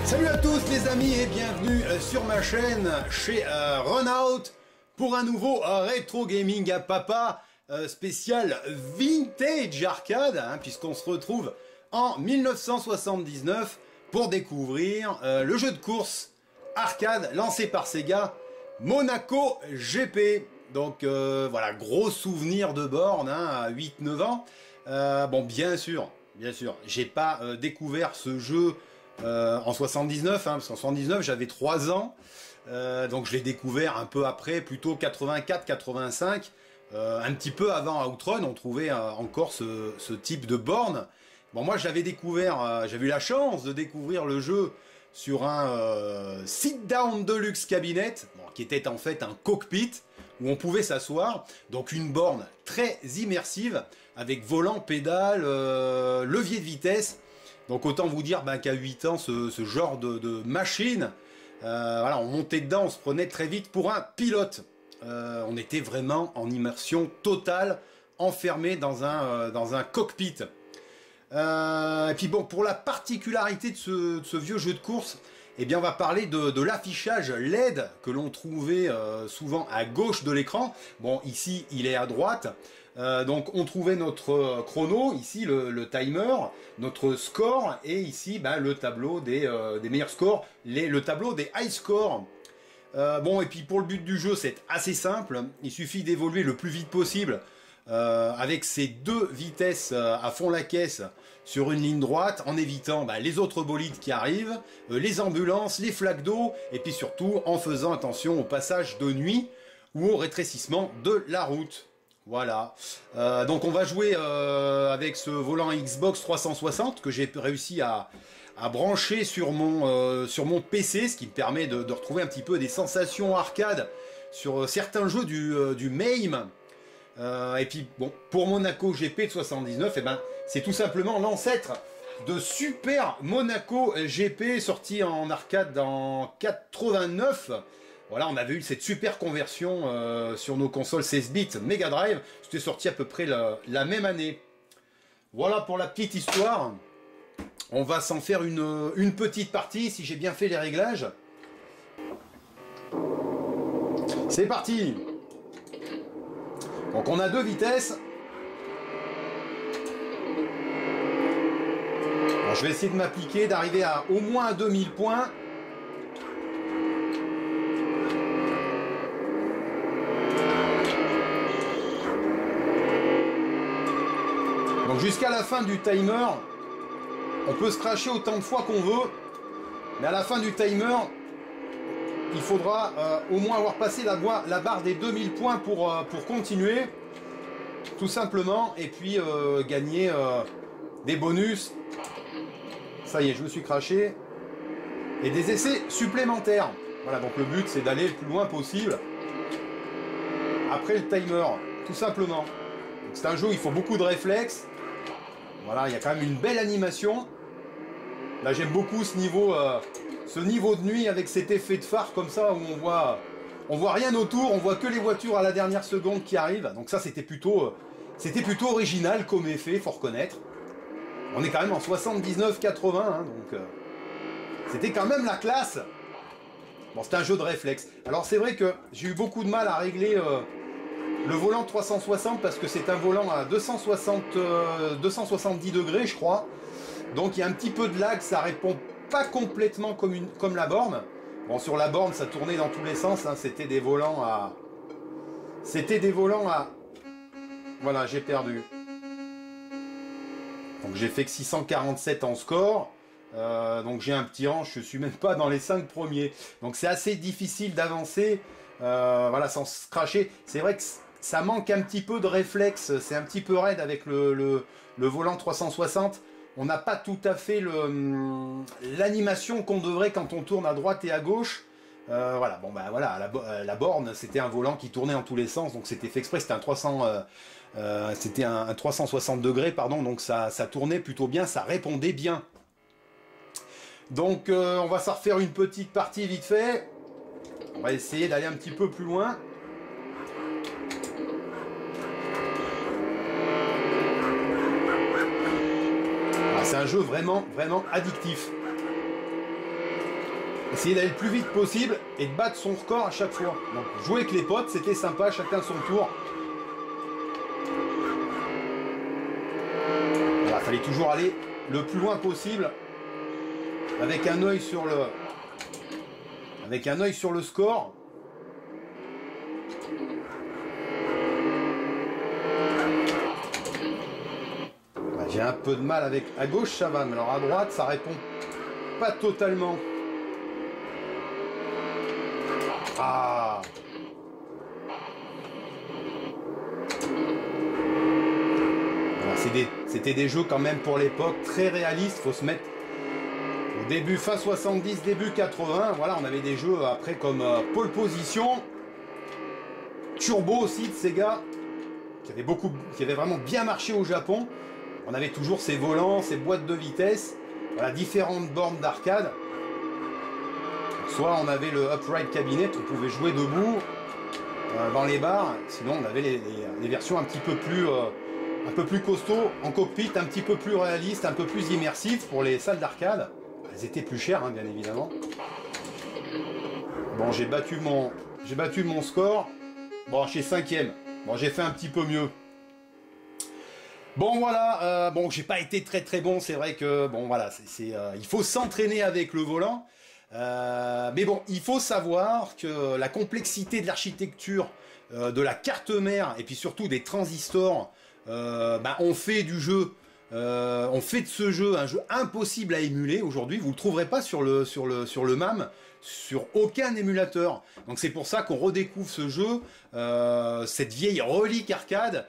Salut à tous les amis et bienvenue sur ma chaîne chez Runout pour un nouveau rétro gaming à papa spécial vintage arcade, puisqu'on se retrouve en 1979 pour découvrir le jeu de course arcade lancé par Sega, Monaco GP. Donc voilà, gros souvenir de borne à 8-9 ans. Bon, bien sûr, j'ai pas découvert ce jeu en 79, parce qu'en 79 j'avais 3 ans, donc je l'ai découvert un peu après, plutôt 84-85, un petit peu avant Outrun, on trouvait encore ce type de borne. Bon, moi j'avais découvert, j'avais eu la chance de découvrir le jeu sur un sit-down deluxe cabinet, qui était en fait un cockpit où on pouvait s'asseoir, donc une borne très immersive avec volant, pédale, levier de vitesse. Donc autant vous dire qu'à 8 ans, ce genre de machine, voilà, on montait dedans, on se prenait très vite pour un pilote. On était vraiment en immersion totale, enfermé dans un cockpit. Et puis bon, pour la particularité de ce vieux jeu de course, eh bien on va parler de l'affichage LED que l'on trouvait souvent à gauche de l'écran. Bon, ici il est à droite. Donc on trouvait notre chrono, ici le timer, notre score, et ici le tableau des meilleurs scores, le tableau des high scores. Bon, et puis pour le but du jeu, c'est assez simple, il suffit d'évoluer le plus vite possible avec ces deux vitesses à fond la caisse sur une ligne droite, en évitant les autres bolides qui arrivent, les ambulances, les flaques d'eau, et puis surtout en faisant attention au passage de nuit ou au rétrécissement de la route. Voilà, donc on va jouer avec ce volant Xbox 360 que j'ai réussi à brancher sur mon PC, ce qui me permet de retrouver un petit peu des sensations arcade sur certains jeux du MAME. Et puis bon, pour Monaco GP de 79, c'est tout simplement l'ancêtre de Super Monaco GP, sorti en arcade en 89. Voilà, on avait eu cette super conversion sur nos consoles 16 bits Mega Drive. C'était sorti à peu près la même année. Voilà pour la petite histoire. On va s'en faire une petite partie, si j'ai bien fait les réglages. C'est parti! Donc on a deux vitesses. Alors, je vais essayer de m'appliquer, d'arriver à au moins à 2000 points. Donc jusqu'à la fin du timer, on peut se crasher autant de fois qu'on veut, mais à la fin du timer, il faudra au moins avoir passé la barre des 2000 points pour continuer, tout simplement, et puis gagner des bonus. Ça y est, je me suis craché. Et des essais supplémentaires. Voilà, donc le but c'est d'aller le plus loin possible après le timer, tout simplement. C'est un jeu où il faut beaucoup de réflexes. Voilà, il y a quand même une belle animation. Là, j'aime beaucoup ce niveau de nuit avec cet effet de phare comme ça où on voit rien autour, on voit que les voitures à la dernière seconde qui arrivent. Donc ça, c'était plutôt original comme effet, faut reconnaître. On est quand même en 79-80, donc c'était quand même la classe. Bon, c'est un jeu de réflexe. Alors c'est vrai que j'ai eu beaucoup de mal à régler le volant 360 parce que c'est un volant à 270 degrés, je crois. Donc il y a un petit peu de lag, ça répond pas complètement comme la borne. Bon, sur la borne, ça tournait dans tous les sens, c'était des volants à... Voilà, j'ai perdu. Donc j'ai fait que 647 en score. Donc j'ai un petit rang, je suis même pas dans les 5 premiers. Donc c'est assez difficile d'avancer, voilà, sans se cracher. C'est vrai que ça manque un petit peu de réflexe, c'est un petit peu raide avec le volant 360. On n'a pas tout à fait l'animation qu'on devrait quand on tourne à droite et à gauche. Voilà, bon voilà, la borne, c'était un volant qui tournait en tous les sens, donc c'était fait exprès, c'était un 360 degrés, pardon, donc ça tournait plutôt bien, ça répondait bien. Donc on va s'en refaire une petite partie vite fait. On va essayer d'aller un petit peu plus loin. C'est un jeu vraiment addictif. essayer d'aller le plus vite possible et de battre son record à chaque fois. Donc jouer avec les potes, c'était sympa, chacun son tour. Voilà, fallait toujours aller le plus loin possible avec un œil sur le score. J'ai un peu de mal avec à gauche ça va, mais alors à droite ça répond pas totalement. Ah. Voilà, c'était des jeux quand même pour l'époque très réalistes, faut se mettre au début fin 70, début 80, voilà, on avait des jeux après comme Pole Position, Turbo aussi de Sega, qui avait vraiment bien marché au Japon. On avait toujours ces volants, ces boîtes de vitesse, voilà, différentes bornes d'arcade. Soit on avait le upright cabinet, on pouvait jouer debout dans les bars, sinon on avait les versions un peu plus costauds, en cockpit, un petit peu plus réaliste, un peu plus immersif pour les salles d'arcade. Elles étaient plus chères, hein, bien évidemment. Bon, j'ai battu mon score. Bon, je suis 5e. Bon, j'ai fait un petit peu mieux. Bon voilà, bon j'ai pas été très bon, c'est vrai que bon voilà, il faut s'entraîner avec le volant, mais bon il faut savoir que la complexité de l'architecture, de la carte mère et puis surtout des transistors, on fait du jeu, on fait de ce jeu un jeu impossible à émuler aujourd'hui. Vous le trouverez pas sur le MAM, sur aucun émulateur. Donc c'est pour ça qu'on redécouvre ce jeu, cette vieille relique arcade.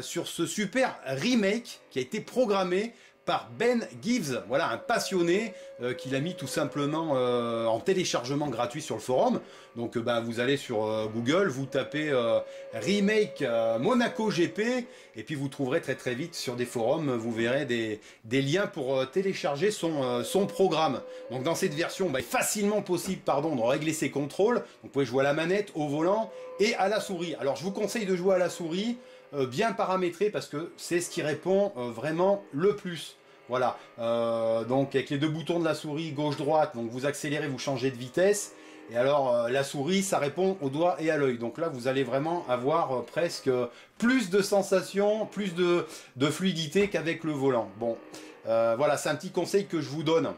Sur ce super remake qui a été programmé par Ben Gibbs, voilà un passionné qui l'a mis tout simplement en téléchargement gratuit sur le forum. Donc vous allez sur Google, vous tapez remake Monaco GP et puis vous trouverez très vite sur des forums, vous verrez des liens pour télécharger son programme. Donc dans cette version, facilement possible de régler ses contrôles. Donc, vous pouvez jouer à la manette, au volant et à la souris. Alors je vous conseille de jouer à la souris. Bien paramétré parce que c'est ce qui répond vraiment le plus. Voilà, donc avec les deux boutons de la souris gauche-droite, donc vous accélérez, vous changez de vitesse. Et alors la souris, ça répond au doigt et à l'œil. Donc là, vous allez vraiment avoir presque plus de sensations, plus de fluidité qu'avec le volant. Bon, voilà, c'est un petit conseil que je vous donne.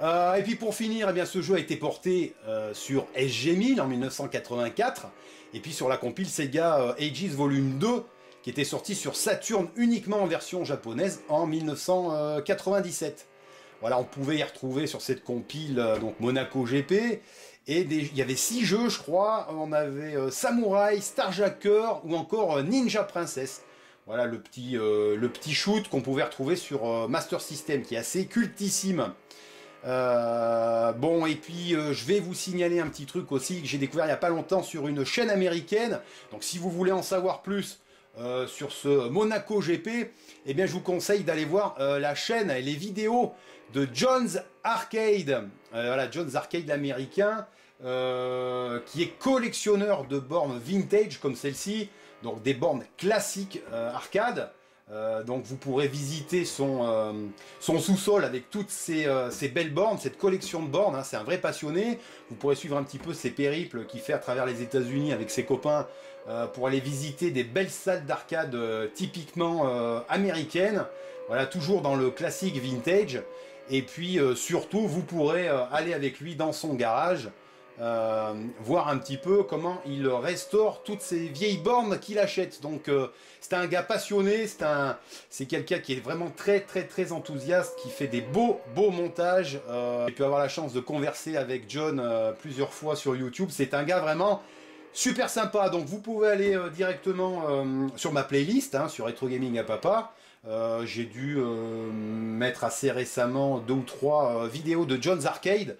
Et puis pour finir, eh bien, ce jeu a été porté sur SG-1000 en 1984. Et puis sur la compile Sega Ages Volume 2, qui était sorti sur Saturn uniquement en version japonaise en 1997. Voilà, on pouvait y retrouver sur cette compile donc Monaco GP, et il y avait 6 jeux je crois, on avait Samurai, Starjacker ou encore Ninja Princess. Voilà le petit shoot qu'on pouvait retrouver sur Master System, qui est assez cultissime. Bon, et puis je vais vous signaler un petit truc aussi que j'ai découvert il n'y a pas longtemps sur une chaîne américaine. Donc si vous voulez en savoir plus sur ce Monaco GP, eh bien je vous conseille d'aller voir la chaîne et les vidéos de John's Arcade. Voilà, John's Arcade américain, qui est collectionneur de bornes vintage comme celle-ci, donc des bornes classiques arcade. Donc vous pourrez visiter son sous-sol avec toutes ces belles bornes, cette collection de bornes, hein, c'est un vrai passionné. Vous pourrez suivre un petit peu ses périples qu'il fait à travers les États-Unis avec ses copains pour aller visiter des belles salles d'arcade typiquement américaines. Voilà, toujours dans le classique vintage. Et puis surtout, vous pourrez aller avec lui dans son garage, voir un petit peu comment il restaure toutes ces vieilles bornes qu'il achète. Donc c'est un gars passionné, c'est quelqu'un qui est vraiment très enthousiaste, qui fait des beaux montages. J'ai pu avoir la chance de converser avec John plusieurs fois sur YouTube. C'est un gars vraiment super sympa. Donc vous pouvez aller directement sur ma playlist, hein, sur Retro Gaming à Papa. J'ai dû mettre assez récemment 2 ou 3 vidéos de John's Arcade,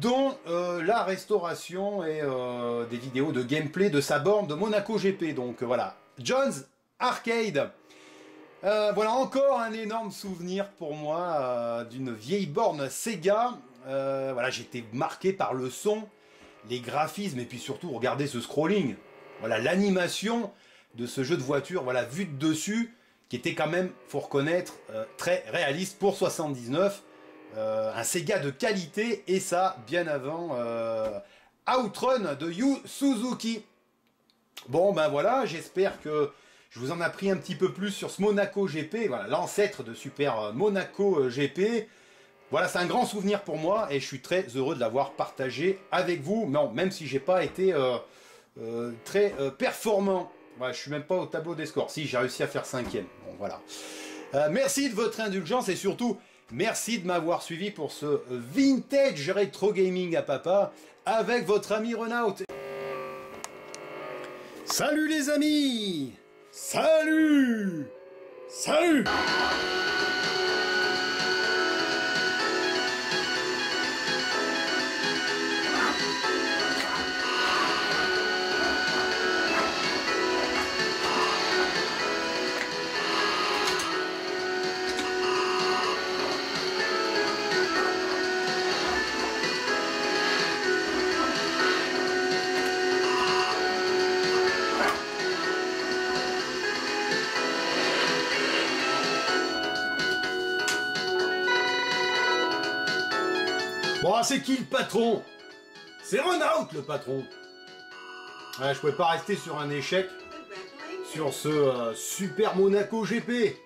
dont la restauration et des vidéos de gameplay de sa borne de Monaco GP. Donc voilà, John's Arcade. Voilà encore un énorme souvenir pour moi d'une vieille borne Sega. Voilà, j'étais marqué par le son, les graphismes et puis surtout regardez ce scrolling. Voilà l'animation de ce jeu de voiture, voilà, vu de dessus, qui était quand même, faut reconnaître, très réaliste pour 79. un Sega de qualité, et ça bien avant Outrun de Yu Suzuki. Bon ben voilà, j'espère que je vous en ai appris un petit peu plus sur ce Monaco GP, voilà, l'ancêtre de Super Monaco GP. Voilà, c'est un grand souvenir pour moi et je suis très heureux de l'avoir partagé avec vous. Non, même si j'ai pas été très performant. Voilà, je suis même pas au tableau des scores. Si, j'ai réussi à faire 5e. Bon, voilà. Merci de votre indulgence et surtout, merci de m'avoir suivi pour ce vintage rétro gaming à papa avec votre ami Renault. Salut les amis! Salut! Salut! Bon, c'est qui le patron? C'est Renault le patron. Ouais, je pouvais pas rester sur un échec sur ce Super Monaco GP.